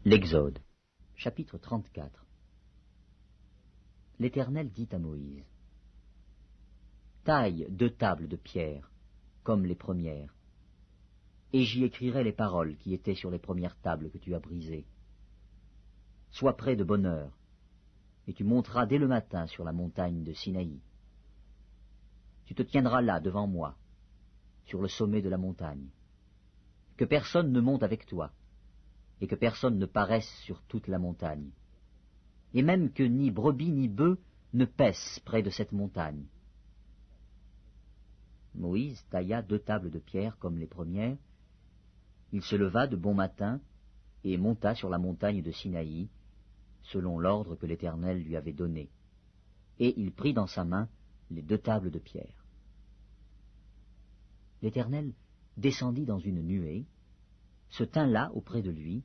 L'Exode, chapitre 34. L'Éternel dit à Moïse, « Taille 2 tables de pierre, comme les premières, et j'y écrirai les paroles qui étaient sur les premières tables que tu as brisées. Sois prêt de bonne heure, et tu monteras dès le matin sur la montagne de Sinaï. Tu te tiendras là devant moi, sur le sommet de la montagne. Que personne ne monte avec toi, et que personne ne paraisse sur toute la montagne, et même que ni brebis ni bœufs ne paissent près de cette montagne. » Moïse tailla 2 tables de pierre comme les premières. Il se leva de bon matin et monta sur la montagne de Sinaï, selon l'ordre que l'Éternel lui avait donné, et il prit dans sa main les 2 tables de pierre. L'Éternel descendit dans une nuée, se tint là auprès de lui,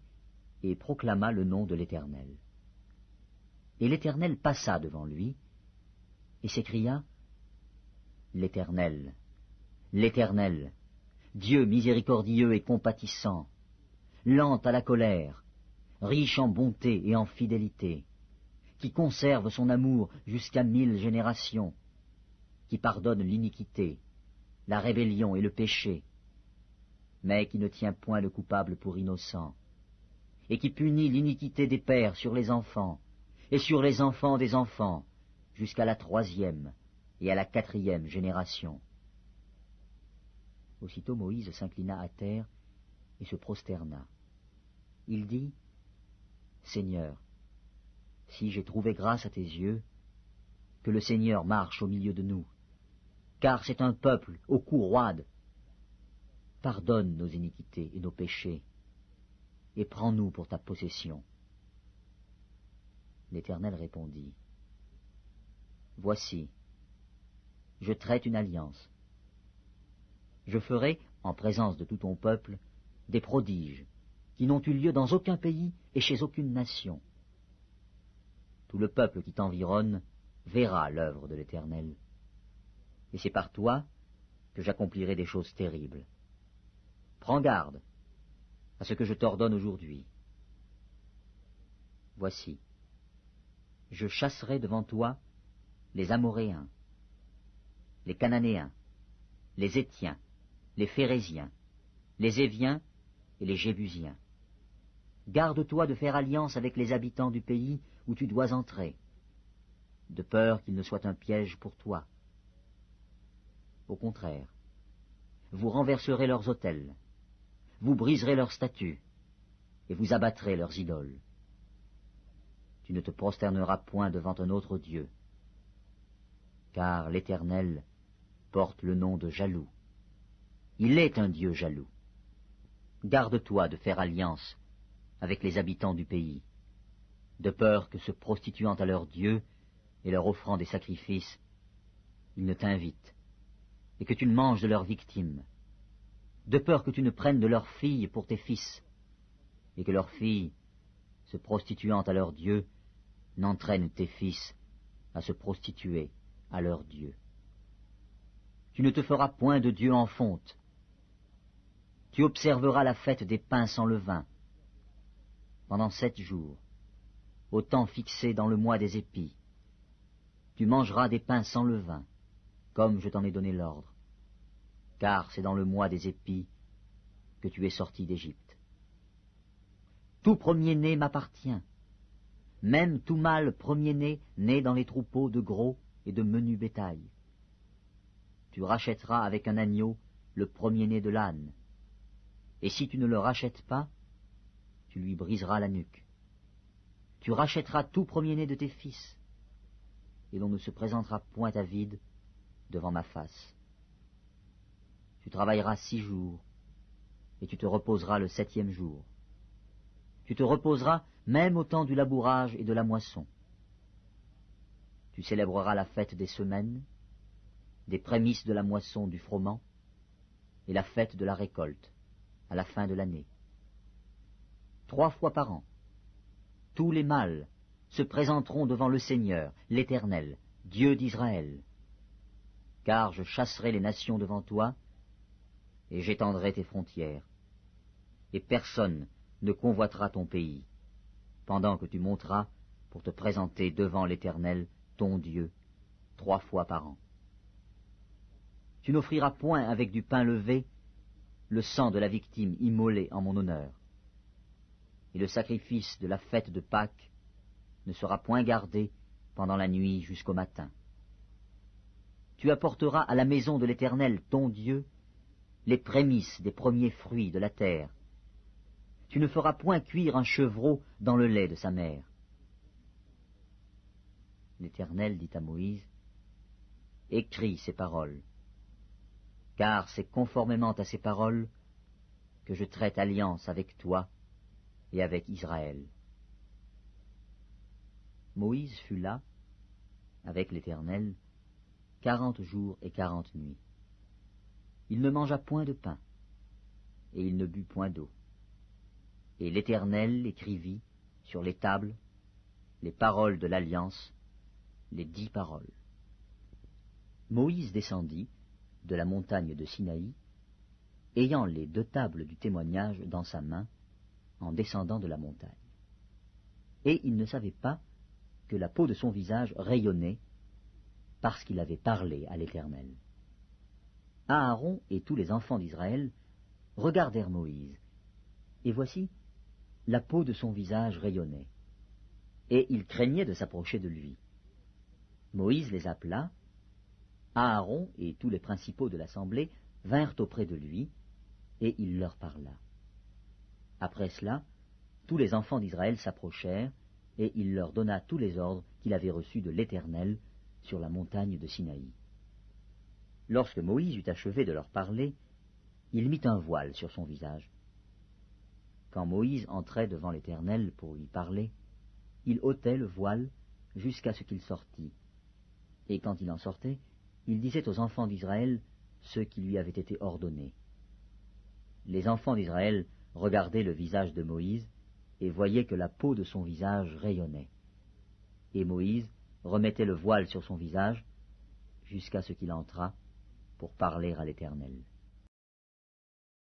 et proclama le nom de l'Éternel. Et l'Éternel passa devant lui, et s'écria, « L'Éternel, l'Éternel, Dieu miséricordieux et compatissant, lent à la colère, riche en bonté et en fidélité, qui conserve son amour jusqu'à 1000 générations, qui pardonne l'iniquité, la rébellion et le péché, mais qui ne tient point le coupable pour innocent, et qui punit l'iniquité des pères sur les enfants, et sur les enfants des enfants, jusqu'à la 3e et à la 4e génération. » Aussitôt Moïse s'inclina à terre et se prosterna. Il dit, « Seigneur, si j'ai trouvé grâce à tes yeux, que le Seigneur marche au milieu de nous, car c'est un peuple au cou roide. Pardonne nos iniquités et nos péchés, et prends-nous pour ta possession. » L'Éternel répondit, « Voici, je traite une alliance. Je ferai, en présence de tout ton peuple, des prodiges qui n'ont eu lieu dans aucun pays et chez aucune nation. Tout le peuple qui t'environne verra l'œuvre de l'Éternel, et c'est par toi que j'accomplirai des choses terribles. Prends garde à ce que je t'ordonne aujourd'hui. Voici, je chasserai devant toi les Amoréens, les Cananéens, les Héthiens, les Phéréziens, les Éviens et les Jébusiens. Garde-toi de faire alliance avec les habitants du pays où tu dois entrer, de peur qu'il ne soit un piège pour toi. Au contraire, vous renverserez leurs autels, vous briserez leurs statues, et vous abattrez leurs idoles. Tu ne te prosterneras point devant un autre Dieu, car l'Éternel porte le nom de jaloux. Il est un Dieu jaloux. Garde-toi de faire alliance avec les habitants du pays, de peur que se prostituant à leur Dieu et leur offrant des sacrifices, ils ne t'invitent, et que tu ne manges de leurs victimes, de peur que tu ne prennes de leurs filles pour tes fils, et que leurs filles, se prostituant à leur Dieu, n'entraînent tes fils à se prostituer à leur Dieu. Tu ne te feras point de Dieu en fonte. Tu observeras la fête des pains sans levain. Pendant 7 jours, au temps fixé dans le mois des épis, tu mangeras des pains sans levain, comme je t'en ai donné l'ordre, car c'est dans le mois des épis que tu es sorti d'Égypte. Tout premier-né m'appartient, même tout mâle premier-né né dans les troupeaux de gros et de menu bétail. Tu rachèteras avec un agneau le premier-né de l'âne, et si tu ne le rachètes pas, tu lui briseras la nuque. Tu rachèteras tout premier-né de tes fils, et l'on ne se présentera point à vide devant ma face. Tu travailleras 6 jours, et tu te reposeras le 7e jour. Tu te reposeras même au temps du labourage et de la moisson. Tu célébreras la fête des semaines, des prémices de la moisson du froment, et la fête de la récolte, à la fin de l'année. 3 fois par an, tous les mâles se présenteront devant le Seigneur, l'Éternel, Dieu d'Israël. Car je chasserai les nations devant toi, et j'étendrai tes frontières, et personne ne convoitera ton pays. pendant que tu monteras pour te présenter devant l'Éternel, ton Dieu, 3 fois par an. Tu n'offriras point avec du pain levé le sang de la victime immolée en mon honneur. Et le sacrifice de la fête de Pâques ne sera point gardé pendant la nuit jusqu'au matin. Tu apporteras à la maison de l'Éternel, ton Dieu, les prémices des premiers fruits de la terre. Tu ne feras point cuire un chevreau dans le lait de sa mère. L'Éternel dit à Moïse, « Écris ces paroles, car c'est conformément à ces paroles que je traite alliance avec toi et avec Israël. » Moïse fut là, avec l'Éternel, 40 jours et 40 nuits. Il ne mangea point de pain, et il ne but point d'eau. Et l'Éternel écrivit sur les tables les paroles de l'alliance, les 10 paroles. Moïse descendit de la montagne de Sinaï, ayant les 2 tables du témoignage dans sa main, en descendant de la montagne. Et il ne savait pas que la peau de son visage rayonnait, parce qu'il avait parlé à l'Éternel. Aaron et tous les enfants d'Israël regardèrent Moïse, et voici, la peau de son visage rayonnait, et ils craignaient de s'approcher de lui. Moïse les appela, Aaron et tous les principaux de l'assemblée vinrent auprès de lui, et il leur parla. Après cela, tous les enfants d'Israël s'approchèrent, et il leur donna tous les ordres qu'il avait reçus de l'Éternel sur la montagne de Sinaï. Lorsque Moïse eut achevé de leur parler, il mit un voile sur son visage. Quand Moïse entrait devant l'Éternel pour lui parler, il ôtait le voile jusqu'à ce qu'il sortît. Et quand il en sortait, il disait aux enfants d'Israël ce qui lui avait été ordonné. Les enfants d'Israël regardaient le visage de Moïse et voyaient que la peau de son visage rayonnait. Et Moïse remettait le voile sur son visage jusqu'à ce qu'il entrât pour parler à l'Éternel.